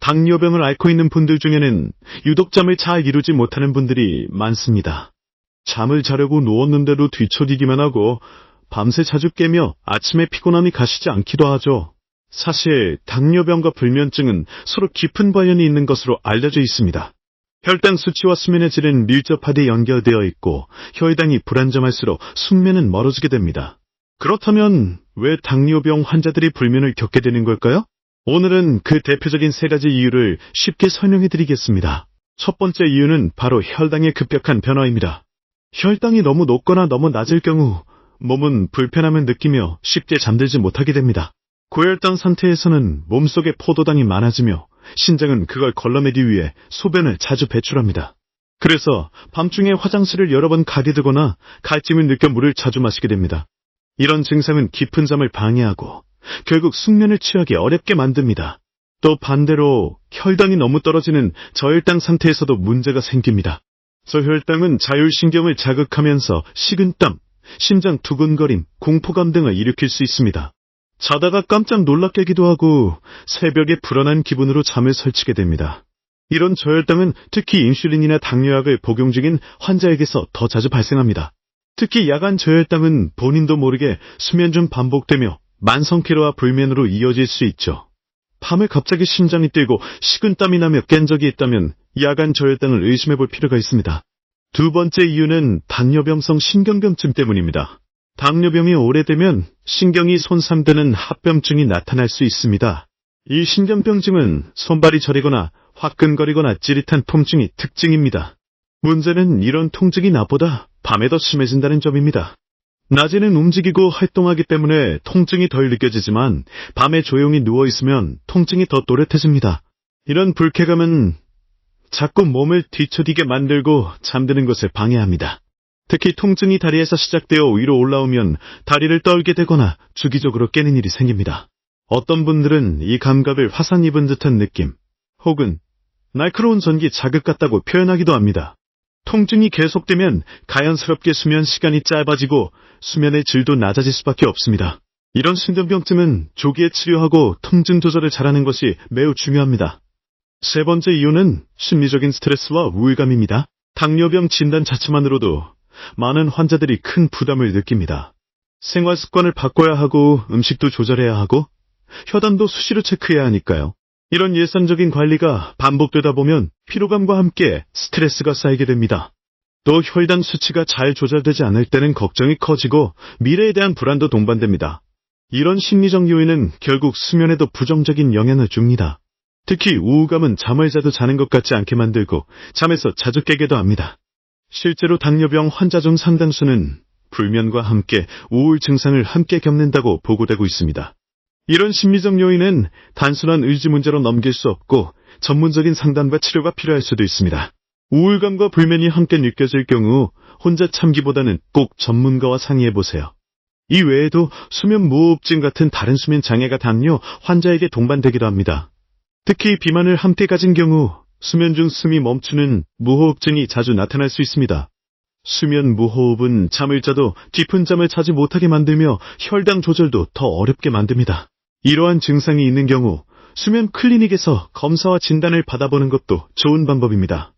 당뇨병을 앓고 있는 분들 중에는 유독 잠을 잘 이루지 못하는 분들이 많습니다. 잠을 자려고 누웠는데도 뒤척이기만 하고 밤새 자주 깨며 아침에 피곤함이 가시지 않기도 하죠. 사실 당뇨병과 불면증은 서로 깊은 관련이 있는 것으로 알려져 있습니다. 혈당 수치와 수면의 질은 밀접하게 연결되어 있고 혈당이 불안정할수록 숙면은 멀어지게 됩니다. 그렇다면 왜 당뇨병 환자들이 불면을 겪게 되는 걸까요? 오늘은 그 대표적인 세 가지 이유를 쉽게 설명해 드리겠습니다. 첫 번째 이유는 바로 혈당의 급격한 변화입니다. 혈당이 너무 높거나 너무 낮을 경우 몸은 불편함을 느끼며 쉽게 잠들지 못하게 됩니다. 고혈당 상태에서는 몸속에 포도당이 많아지며 신장은 그걸 걸러내기 위해 소변을 자주 배출합니다. 그래서 밤중에 화장실을 여러 번 가게 되거나 갈증을 느껴 물을 자주 마시게 됩니다. 이런 증상은 깊은 잠을 방해하고 결국 숙면을 취하기 어렵게 만듭니다. 또 반대로 혈당이 너무 떨어지는 저혈당 상태에서도 문제가 생깁니다. 저혈당은 자율신경을 자극하면서 식은땀, 심장 두근거림, 공포감 등을 일으킬 수 있습니다. 자다가 깜짝 놀라 깨기도 하고 새벽에 불안한 기분으로 잠을 설치게 됩니다. 이런 저혈당은 특히 인슐린이나 당뇨약을 복용 중인 환자에게서 더 자주 발생합니다. 특히 야간 저혈당은 본인도 모르게 수면 중 반복되며 만성 피로와 불면으로 이어질 수 있죠. 밤에 갑자기 심장이 뛰고 식은땀이 나며 깬 적이 있다면 야간 저혈당을 의심해 볼 필요가 있습니다. 두 번째 이유는 당뇨병성 신경병증 때문입니다. 당뇨병이 오래되면 신경이 손상되는 합병증이 나타날 수 있습니다. 이 신경병증은 손발이 저리거나 화끈거리거나 찌릿한 통증이 특징입니다. 문제는 이런 통증이 낮보다 밤에 더 심해진다는 점입니다. 낮에는 움직이고 활동하기 때문에 통증이 덜 느껴지지만 밤에 조용히 누워있으면 통증이 더 또렷해집니다. 이런 불쾌감은 자꾸 몸을 뒤처지게 만들고 잠드는 것을 방해합니다. 특히 통증이 다리에서 시작되어 위로 올라오면 다리를 떨게 되거나 주기적으로 깨는 일이 생깁니다. 어떤 분들은 이 감각을 화상 입은 듯한 느낌 혹은 날카로운 전기 자극 같다고 표현하기도 합니다. 통증이 계속되면 자연스럽게 수면 시간이 짧아지고 수면의 질도 낮아질 수밖에 없습니다. 이런 신경병증은 조기에 치료하고 통증 조절을 잘하는 것이 매우 중요합니다. 세 번째 이유는 심리적인 스트레스와 우울감입니다. 당뇨병 진단 자체만으로도 많은 환자들이 큰 부담을 느낍니다. 생활 습관을 바꿔야 하고 음식도 조절해야 하고 혈당도 수시로 체크해야 하니까요. 이런 일상적인 관리가 반복되다 보면 피로감과 함께 스트레스가 쌓이게 됩니다. 또 혈당 수치가 잘 조절되지 않을 때는 걱정이 커지고 미래에 대한 불안도 동반됩니다. 이런 심리적 요인은 결국 수면에도 부정적인 영향을 줍니다. 특히 우울감은 잠을 자도 자는 것 같지 않게 만들고 잠에서 자주 깨게도 합니다. 실제로 당뇨병 환자 중 상당수는 불면과 함께 우울 증상을 함께 겪는다고 보고되고 있습니다. 이런 심리적 요인은 단순한 의지 문제로 넘길 수 없고 전문적인 상담과 치료가 필요할 수도 있습니다. 우울감과 불면이 함께 느껴질 경우 혼자 참기보다는 꼭 전문가와 상의해보세요. 이 외에도 수면무호흡증 같은 다른 수면 장애가 당뇨 환자에게 동반되기도 합니다. 특히 비만을 함께 가진 경우 수면 중 숨이 멈추는 무호흡증이 자주 나타날 수 있습니다. 수면 무호흡은 잠을 자도 깊은 잠을 자지 못하게 만들며 혈당 조절도 더 어렵게 만듭니다. 이러한 증상이 있는 경우 수면 클리닉에서 검사와 진단을 받아보는 것도 좋은 방법입니다.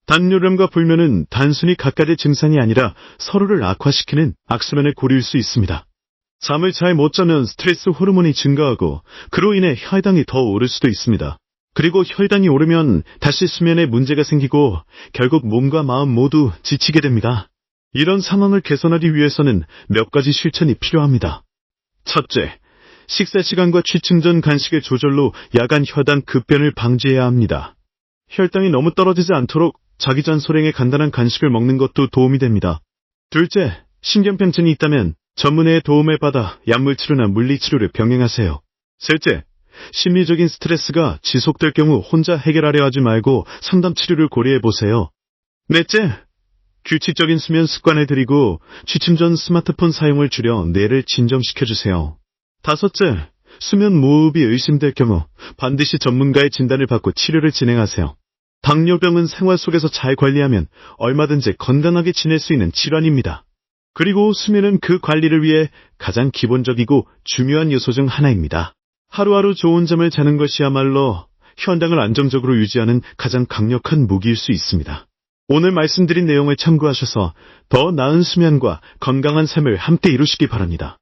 당뇨병과 불면은 단순히 각각의 증상이 아니라 서로를 악화시키는 악순환을 고릴 수 있습니다. 잠을 잘 못 자면 스트레스 호르몬이 증가하고 그로 인해 혈당이 더 오를 수도 있습니다. 그리고 혈당이 오르면 다시 수면에 문제가 생기고 결국 몸과 마음 모두 지치게 됩니다. 이런 상황을 개선하기 위해서는 몇 가지 실천이 필요합니다. 첫째, 식사 시간과 취침 전 간식의 조절로 야간 혈당 급변을 방지해야 합니다. 혈당이 너무 떨어지지 않도록 자기 전 소량의 간단한 간식을 먹는 것도 도움이 됩니다. 둘째, 신경병증이 있다면 전문의의 도움을 받아 약물치료나 물리치료를 병행하세요. 셋째, 심리적인 스트레스가 지속될 경우 혼자 해결하려 하지 말고 상담치료를 고려해보세요. 넷째, 규칙적인 수면 습관을 들이고 취침 전 스마트폰 사용을 줄여 뇌를 진정시켜주세요. 다섯째, 수면 무호흡이 의심될 경우 반드시 전문가의 진단을 받고 치료를 진행하세요. 당뇨병은 생활 속에서 잘 관리하면 얼마든지 건강하게 지낼 수 있는 질환입니다. 그리고 수면은 그 관리를 위해 가장 기본적이고 중요한 요소 중 하나입니다. 하루하루 좋은 잠을 자는 것이야말로 현장을 안정적으로 유지하는 가장 강력한 무기일 수 있습니다. 오늘 말씀드린 내용을 참고하셔서 더 나은 수면과 건강한 삶을 함께 이루시기 바랍니다.